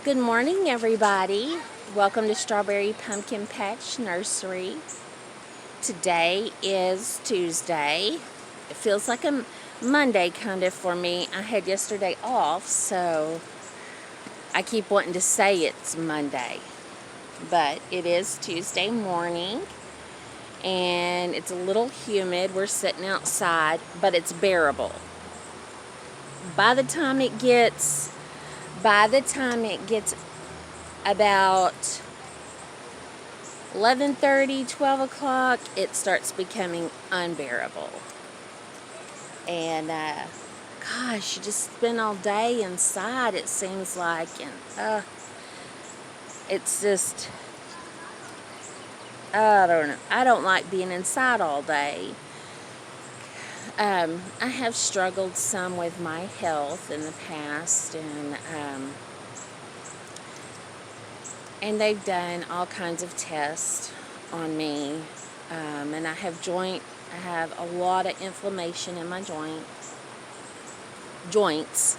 Good morning, everybody. Welcome to Strawberry Pumpkin Patch Nursery. Today is Tuesday. It feels like a Monday kind of for me. I had yesterday off, so I keep wanting to say it's Monday. But it is Tuesday morning, and it's a little humid. We're sitting outside, but it's bearable. By the time it gets about 11:30, 12 o'clock, it starts becoming unbearable. And gosh, you just spend all day inside, it seems like, and it's just, I don't know. I don't like being inside all day. I have struggled some with my health in the past, and they've done all kinds of tests on me, and I have a lot of inflammation in my joints.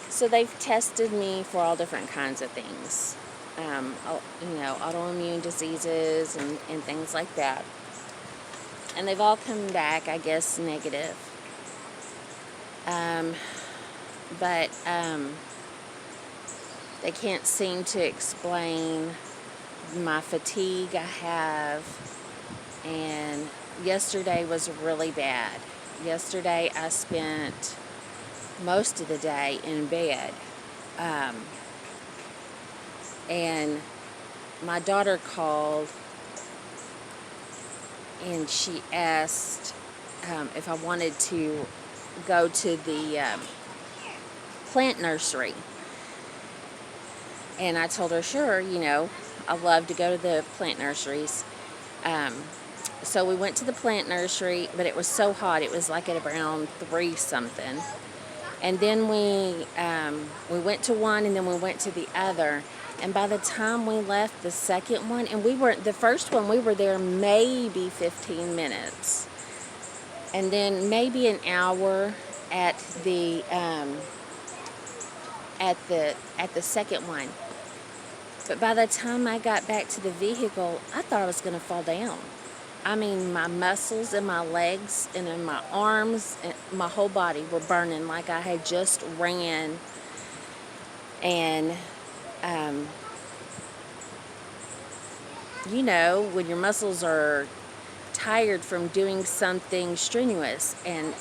So they've tested me for all different kinds of things, autoimmune diseases and things like that. And they've all come back, I guess, negative. But they can't seem to explain my fatigue I have. And yesterday was really bad. Yesterday I spent most of the day in bed. And my daughter called, and she asked if I wanted to go to the plant nursery. And I told her, sure, I love to go to the plant nurseries. So we went to the plant nursery, but it was so hot. It was like at around 3 something. And then we went to one, and then we went to the other. And by the time we left the second one, and the first one, we were there maybe 15 minutes. And then maybe an hour at the second one. But by the time I got back to the vehicle, I thought I was going to fall down. I mean, my muscles in my legs and in my arms and my whole body were burning like I had just ran. And, when your muscles are tired from doing something strenuous, and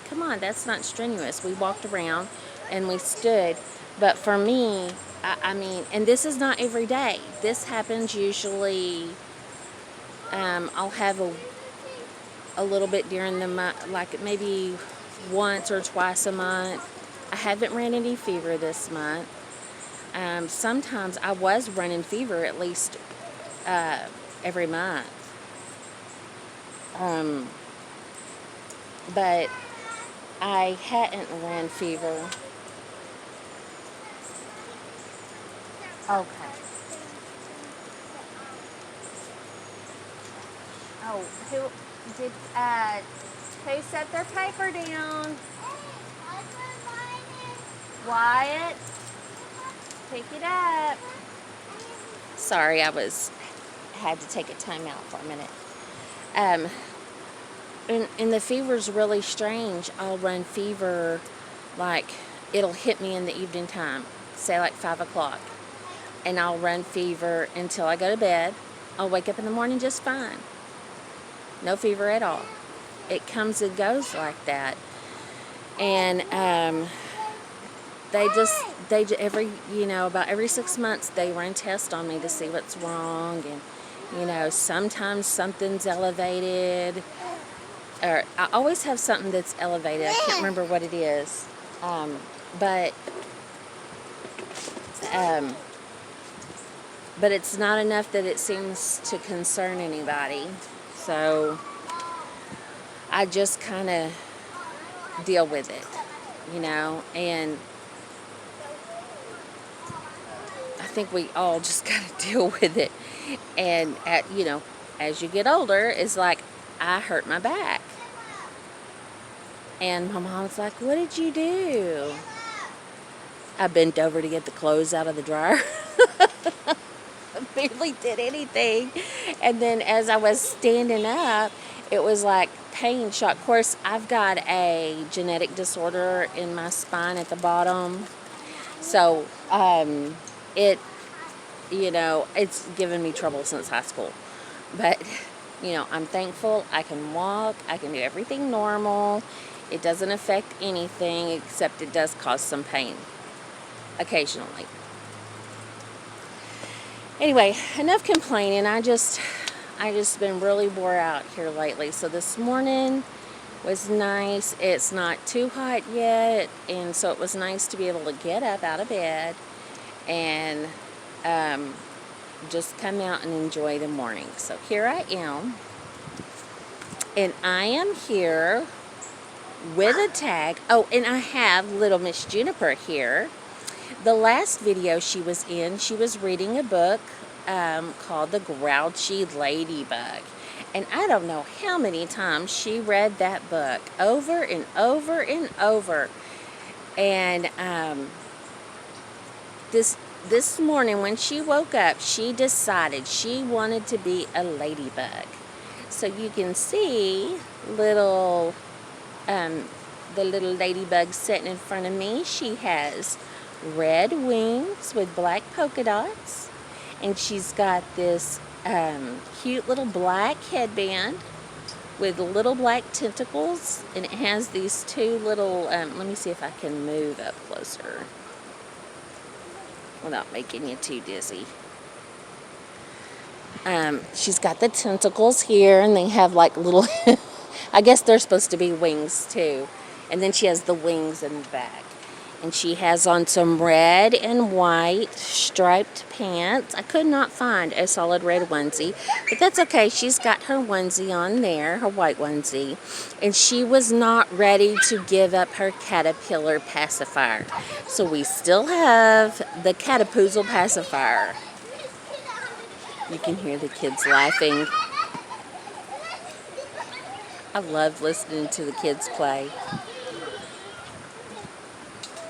come on, that's not strenuous. We walked around and we stood. But for me, and this is not every day. This happens usually, I'll have a little bit during the month, like maybe once or twice a month. I haven't ran any fever this month. Sometimes I was running fever at least every month. But I hadn't ran fever. Okay. Oh, who set their paper down? Wyatt, pick it up. Sorry, had to take a time out for a minute. And the fever's really strange. I'll run fever, like, it'll hit me in the evening time, say like 5 o'clock. And I'll run fever until I go to bed. I'll wake up in the morning just fine. No fever at all. It comes and goes like that. And about every 6 months they run tests on me to see what's wrong. And, sometimes something's elevated. Or I always have something that's elevated. I can't remember what it is. But it's not enough that it seems to concern anybody. So I just kind of deal with it, and I think we all just got to deal with it. And as you get older, it's like, I hurt my back. And my mom's like, what did you do? I bent over to get the clothes out of the dryer. I barely did anything. And then as I was standing up, it was like pain shock. Of course, I've got a genetic disorder in my spine at the bottom. So, it, it's given me trouble since high school. But, I'm thankful I can walk. I can do everything normal. It doesn't affect anything except it does cause some pain occasionally. Anyway, enough complaining. I just been really wore out here lately. So this morning was nice. It's not too hot yet, and so it was nice to be able to get up out of bed and just come out and enjoy the morning. So here I am, and I am here with a tag. Oh, and I have little Miss Juniper here. The last video she was in, she was reading a book called The Grouchy Ladybug. And I don't know how many times she read that book over and over and over. And this morning when she woke up, she decided she wanted to be a ladybug. So you can see the little ladybug sitting in front of me. She has red wings with black polka dots, and she's got this cute little black headband with little black tentacles, and it has these two little let me see if I can move up closer without making you too dizzy. She's got the tentacles here, and they have like little I guess they're supposed to be wings too, and then she has the wings in the back. And she has on some red and white striped pants. I could not find a solid red onesie, but that's okay. She's got her onesie on there, her white onesie. And she was not ready to give up her caterpillar pacifier. So we still have the catapoozle pacifier. You can hear the kids laughing. I love listening to the kids play.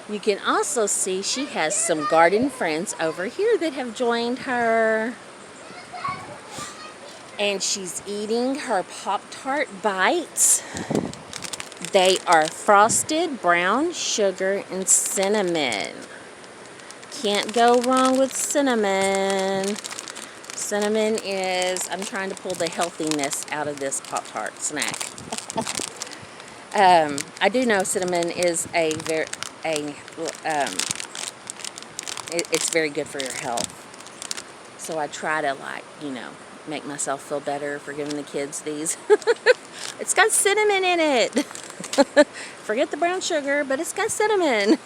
You can also see she has some garden friends over here that have joined her. And she's eating her Pop-Tart bites. They are frosted brown sugar and cinnamon. Can't go wrong with cinnamon. Cinnamon is, I'm trying to pull the healthiness out of this Pop-Tart snack. I do know cinnamon is it's very good for your health. So I try to make myself feel better for giving the kids these. It's got cinnamon in it. Forget the brown sugar, but it's got cinnamon.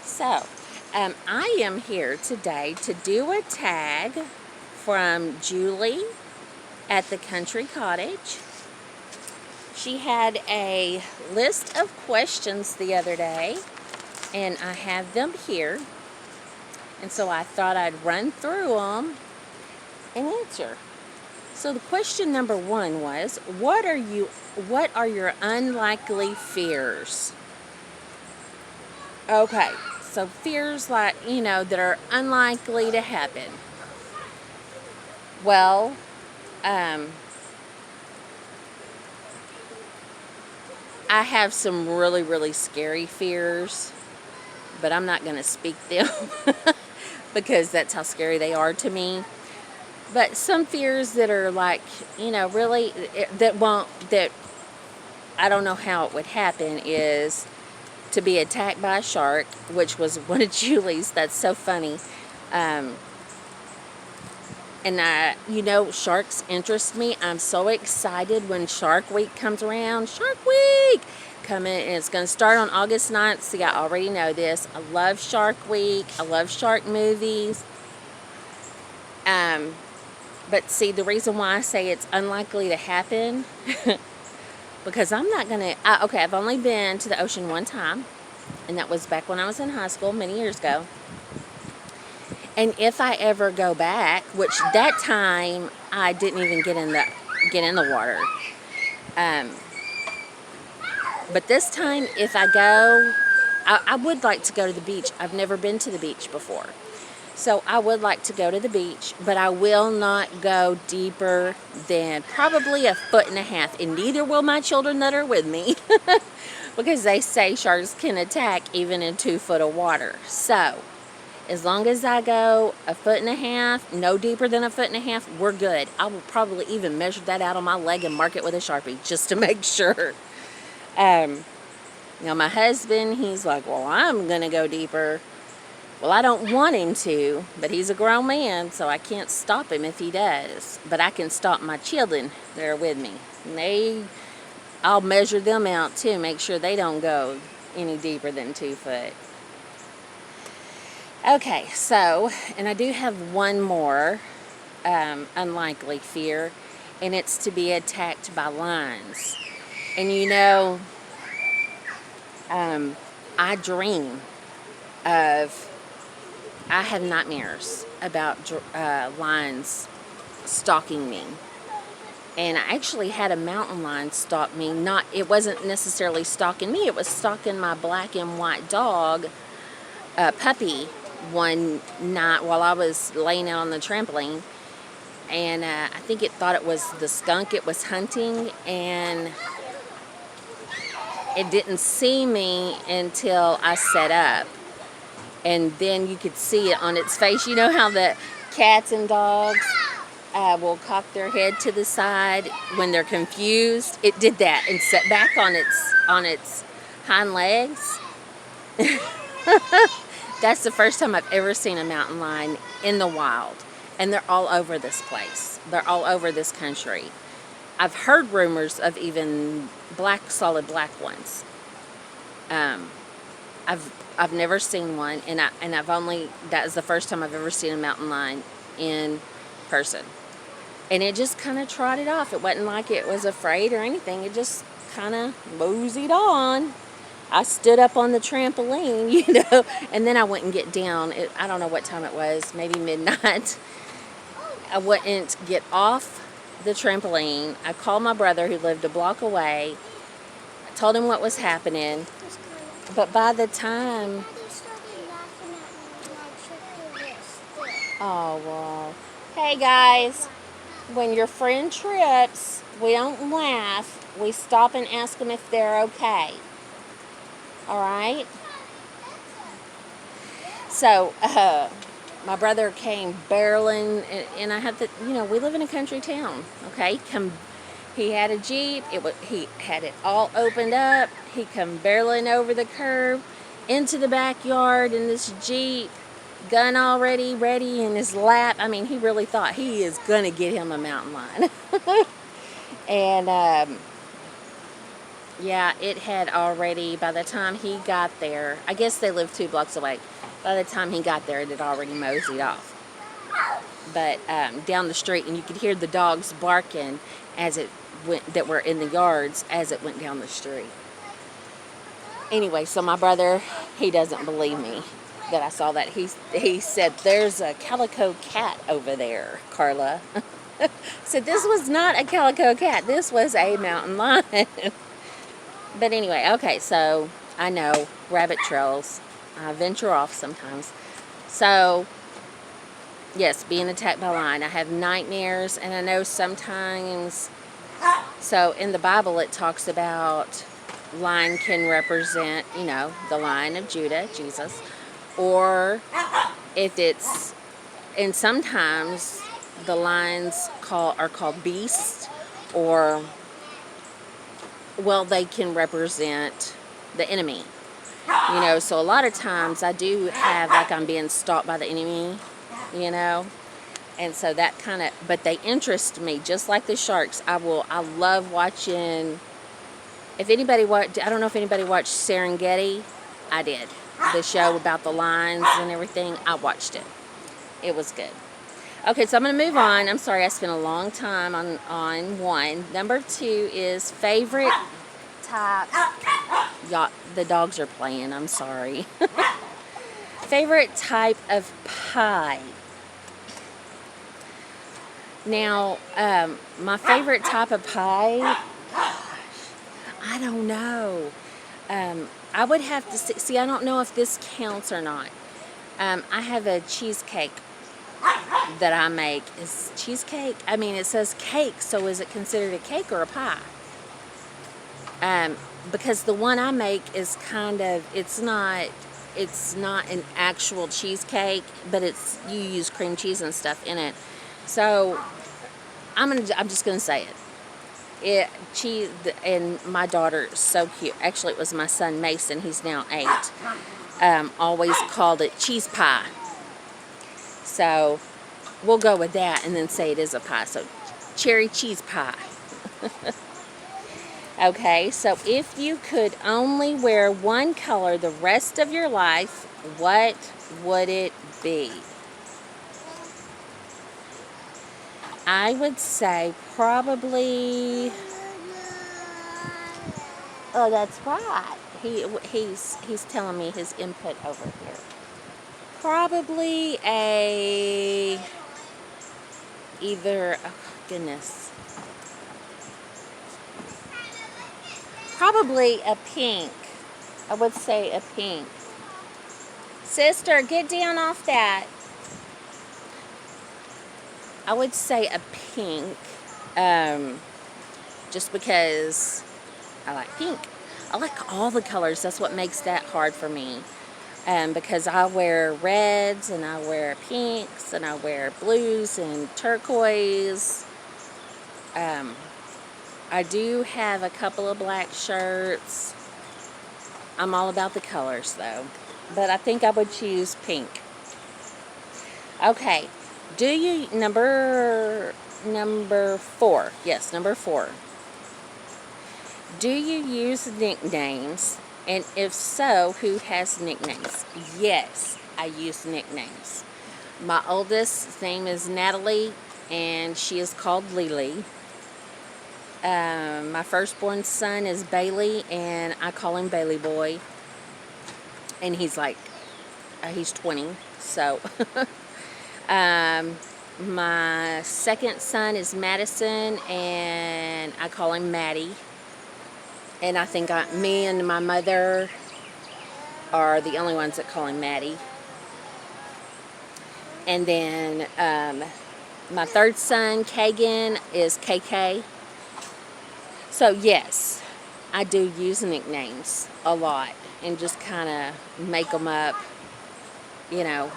So I am here today to do a tag from Julie at the Country Cottage. She had a list of questions the other day, and I have them here. And so I thought I'd run through them and answer. So the question number 1 was, what are your unlikely fears? Okay, so fears that are unlikely to happen. Well, I have some really, really scary fears, but I'm not going to speak them because that's how scary they are to me. But some fears that are really, that I don't know how it would happen is to be attacked by a shark, which was one of Julie's. That's so funny. And sharks interest me. I'm so excited when Shark Week comes around. Shark Week! And it's going to start on August 9th. See, I already know this. I love Shark Week. I love shark movies. But see, the reason why I say it's unlikely to happen, because I'm not going to... Okay, I've only been to the ocean one time, and that was back when I was in high school many years ago. And if I ever go back, which that time I didn't even get in the water. But this time, if I go, I would like to go to the beach. I've never been to the beach before. So I would like to go to the beach, but I will not go deeper than probably 1.5 feet, and neither will my children that are with me because they say sharks can attack even in 2 foot of water. So as long as I go 1.5 feet, no deeper than 1.5 feet, we're good. I will probably even measure that out on my leg and mark it with a Sharpie just to make sure. Now my husband, he's like, well, I'm going to go deeper. Well, I don't want him to, but he's a grown man, so I can't stop him if he does. But I can stop my children that are with me. And I'll measure them out too, make sure they don't go any deeper than 2 foot. Okay, so, and I do have one more unlikely fear, and it's to be attacked by lions. And you know, I dream of, I have nightmares about lions stalking me. And I actually had a mountain lion stalk me. It wasn't necessarily stalking me, it was stalking my black and white dog, puppy, one night while I was laying out on the trampoline. And I think it thought it was the skunk it was hunting, and it didn't see me until I set up. And then you could see it on its face. You know how the cats and dogs will cock their head to the side when they're confused? It did that and sat back on its hind legs. That's the first time I've ever seen a mountain lion in the wild. And they're all over this place. They're all over this country. I've heard rumors of even solid black ones. I've never seen one, and that is the first time I've ever seen a mountain lion in person. And it just kind of trotted off. It wasn't like it was afraid or anything. It just kind of moseyed on. I stood up on the trampoline, you know, and then I went and get down. I don't know what time it was, maybe midnight. I wouldn't get off the trampoline. I called my brother who lived a block away. I told him what was happening. But by the time... Oh, well. Hey, guys. When your friend trips, we don't laugh. We stop and ask them if they're okay. All right? So, my brother came barreling, and I had we live in a country town, okay? He had a Jeep. He had it all opened up. He come barreling over the curb into the backyard in this Jeep, gun already ready in his lap. I mean, he really thought he is going to get him a mountain lion. And, yeah, it had already, by the time he got there, I guess they lived 2 blocks away. By the time he got there, it had already moseyed off. But down the street, and you could hear the dogs barking as it went, that were in the yards as it went down the street. Anyway, so my brother, he doesn't believe me that I saw that. He said, there's a calico cat over there, Carla. I said, this was not a calico cat. This was a mountain lion. But anyway, okay, so I know rabbit trails. I venture off sometimes. So, yes, being attacked by a lion. I have nightmares, and I know sometimes... So, in the Bible, it talks about lion can represent, the Lion of Judah, Jesus. Or if it's... And sometimes the lions are called beasts, or... Well, they can represent the enemy. So a lot of times I do have, like, I'm being stalked by the enemy, And so that kind of, but they interest me, just like the sharks. I love watching, I don't know if anybody watched Serengeti. I did. The show about the lions and everything. I watched it. It was good. Okay, so I'm going to move on. I'm sorry, I spent a long time on one. Number 2 is favorite type. Y'all, the dogs are playing. I'm sorry. Favorite type of pie. Now, my favorite type of pie, gosh, I don't know. I would have to see. I don't know if this counts or not. I have a cheesecake that I make. Is cheesecake? I mean, it says cake, so is it considered a cake or a pie? Because the one I make is kind of, it's not an actual cheesecake, but you use cream cheese and stuff in it. So I'm just gonna say it. Cheese, and my daughter is so cute. Actually, it was my son Mason. He's now 8. Always called it cheese pie. So we'll go with that and then say it is a pie. So cherry cheese pie. Okay, so if you could only wear one color the rest of your life, what would it be? I would say probably. Oh, that's right. He's telling me his input over here. Probably either. Oh goodness. Probably a pink. I would say a pink. Sister, get down off that. I would say a pink. Just because I like pink. I like all the colors. That's what makes that hard for me. Because I wear reds and I wear pinks and I wear blues and turquoise. I do have a couple of black shirts. I'm all about the colors though. But I think I would choose pink. Okay. Do you, number 4. Yes, number 4. Do you use nicknames? And if so, who has nicknames? Yes, I use nicknames. My oldest's name is Natalie, and she is called Lily. My firstborn son is Bailey, and I call him Bailey Boy. And he's 20, so. My second son is Madison, and I call him Maddie. And I think me and my mother are the only ones that call him Maddie. And then my third son, Kagan, is KK. So yes, I do use nicknames a lot and just kind of make them up,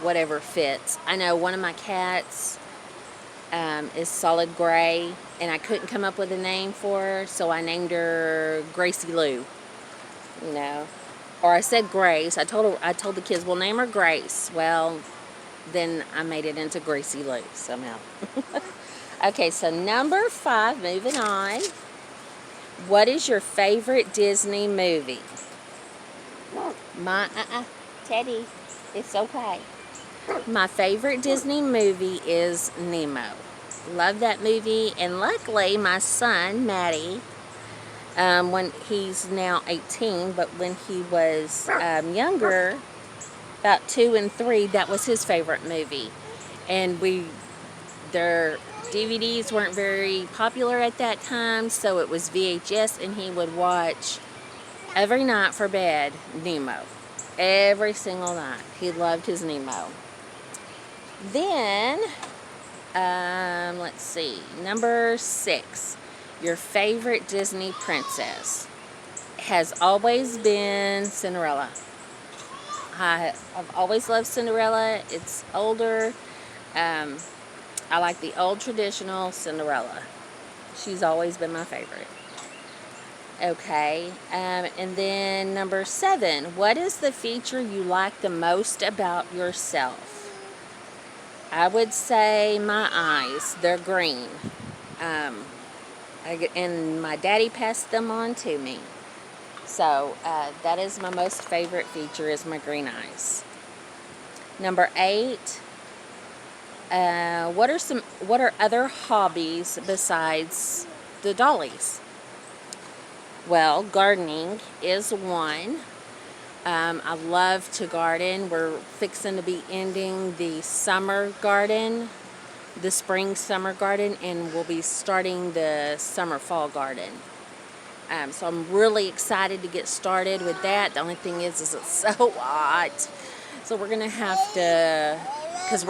whatever fits. I know one of my cats is Solid Gray, and I couldn't come up with a name for her, so I named her Gracie Lou. Or I said Grace. I told the kids, we'll name her Grace. Well, then I made it into Gracie Lou somehow. Okay, so number 5, moving on. What is your favorite Disney movie? Teddy, it's okay. My favorite Disney movie is Nemo. Love that movie, and luckily my son, Maddie, when he's now 18, but when he was younger, about 2 and 3, that was his favorite movie. And their DVDs weren't very popular at that time, so it was VHS, and he would watch every night for bed Nemo. Every single night. He loved his Nemo. Then, let's see, number 6. Your favorite Disney princess has always been Cinderella. I've always loved Cinderella. It's older. I like the old traditional Cinderella. She's always been my favorite. Okay, and then number 7. What is the feature you like the most about yourself? I would say my eyes. They're green. And my daddy passed them on to me. So that is my most favorite feature, is my green eyes. Number 8. What are other hobbies besides the dollies? Well, gardening is one. I love to garden. We're fixing to be ending the summer garden, the spring summer garden, and we'll be starting the summer fall garden. So I'm really excited to get started with that. The only thing is it's so hot. So we're going to have to, because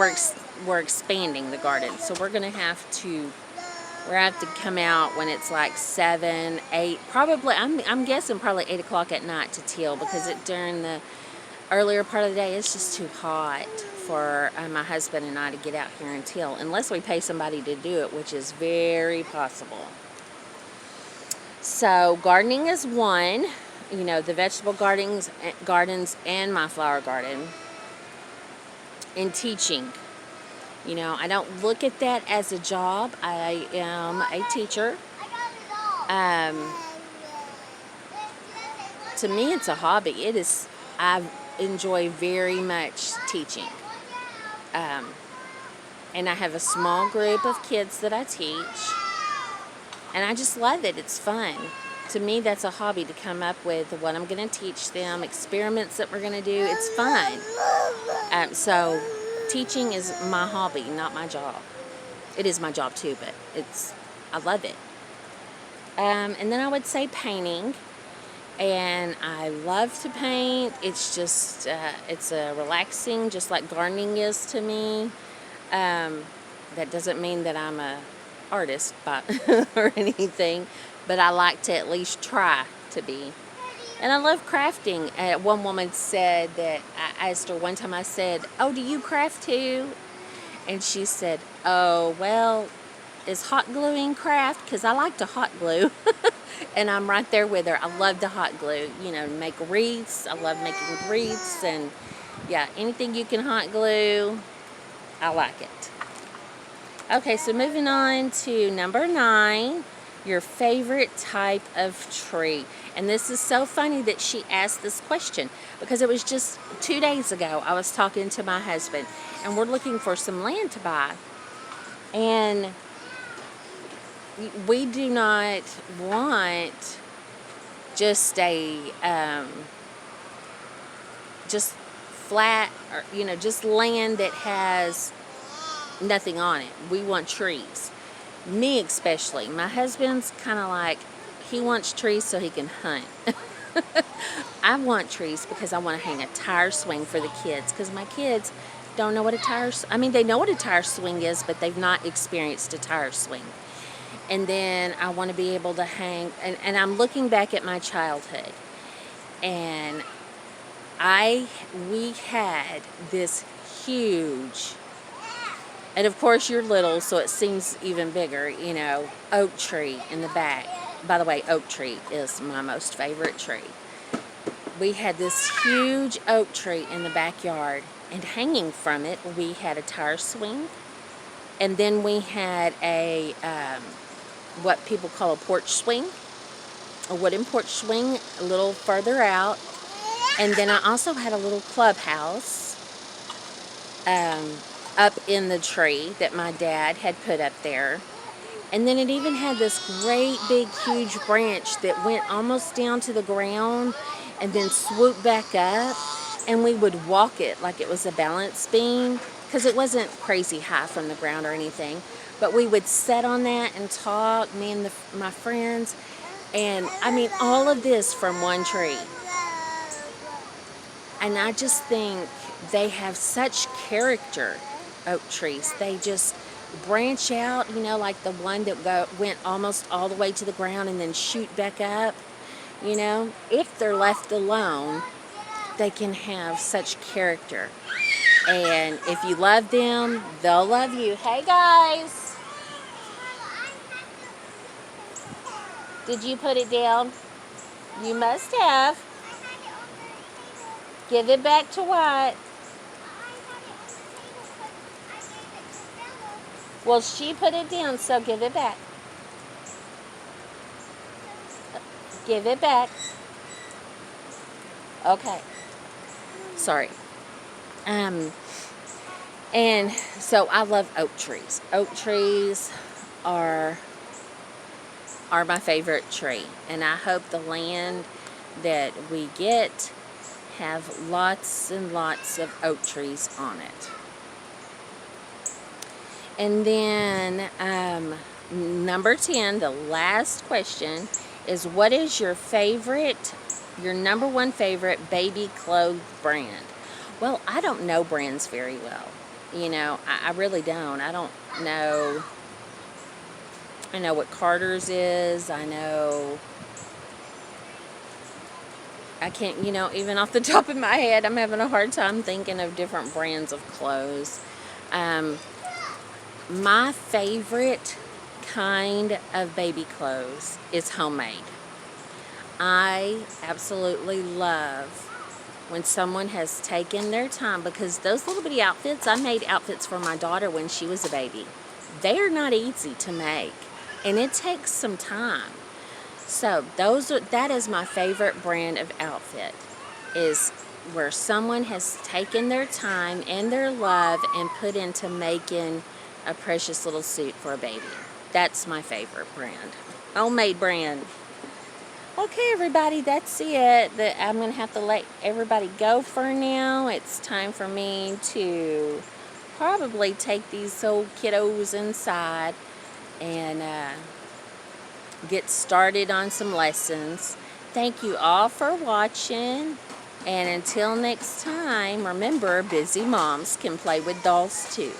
we're expanding the garden. So we're going to have to come out when it's like 7, 8, probably, I'm guessing probably 8 o'clock at night to till, because during the earlier part of the day, it's just too hot for my husband and I to get out here and till, unless we pay somebody to do it, which is very possible. So gardening is one, the vegetable gardens and my flower garden. And teaching, I don't look at that as a job. I am a teacher. To me, it's a hobby. It is. I enjoy very much teaching. And I have a small group of kids that I teach. And I just love it. It's fun. To me, that's a hobby, to come up with what I'm going to teach them, experiments that we're going to do. It's fun. So teaching is my hobby, not my job. It is my job too, but I love it. And then I would say painting. And I love to paint. It's just, it's a relaxing, just like gardening is to me. That doesn't mean that I'm a artist or anything, but I like to at least try to be. And I love crafting. One woman said that, I asked her one time, I said, "Oh, do you craft too?" And she said, "Oh, well, is hot gluing craft? Because I like to hot glue." And I'm right there with her. I love to hot glue, make wreaths. I love making wreaths, and yeah, anything you can hot glue, I like it. Okay, so moving on to number 9, your favorite type of tree. And this is so funny that she asked this question, because it was just 2 days ago I was talking to my husband, and we're looking for some land to buy. And we do not want just a just flat, or just land that has nothing on it. We want trees. Me especially. My husband's kind of like, he wants trees so he can hunt. I want trees because I want to hang a tire swing for the kids, because my kids don't know what they know what a tire swing is, but they've not experienced a tire swing. And then I want to be able to hang, and I'm looking back at my childhood, and we had this huge, and of course you're little, so it seems even bigger, oak tree in the back. By the way, oak tree is my most favorite tree. We had this huge oak tree in the backyard, and hanging from it, we had a tire swing, and then we had a what people call a porch swing, a wooden porch swing a little further out. And then I also had a little clubhouse up in the tree that my dad had put up there. And then it even had this great big huge branch that went almost down to the ground and then swooped back up, and we would walk it like it was a balance beam, because it wasn't crazy high from the ground or anything. But we would sit on that and talk, me and my friends. And all of this from one tree. And I just think they have such character, oak trees. They just branch out, like the one that went almost all the way to the ground and then shoot back up. If they're left alone, they can have such character. And if you love them, they'll love you. Hey, guys. Did you put it down? You must have. Give it back to what? Well, she put it down, so give it back. Give it back. Okay. Sorry. And so I love oak trees. Oak trees are my favorite tree, and I hope the land that we get have lots and lots of oak trees on it. And then number 10, the last question, is what is your number one favorite baby clothes brand? Well, I don't know brands very well. I really don't. I don't know. I know what Carter's is. I can't, even off the top of my head, I'm having a hard time thinking of different brands of clothes. My favorite kind of baby clothes is homemade. I absolutely love when someone has taken their time, because those little bitty outfits, I made outfits for my daughter when she was a baby. They are not easy to make, and it takes some time. So that is my favorite brand of outfit, is where someone has taken their time and their love and put into making a precious little suit for a baby. That's my favorite brand. Homemade brand. Okay, everybody, that's it. I'm going to have to let everybody go for now. It's time for me to probably take these old kiddos inside and get started on some lessons. Thank you all for watching, and until next time, remember, busy moms can play with dolls too.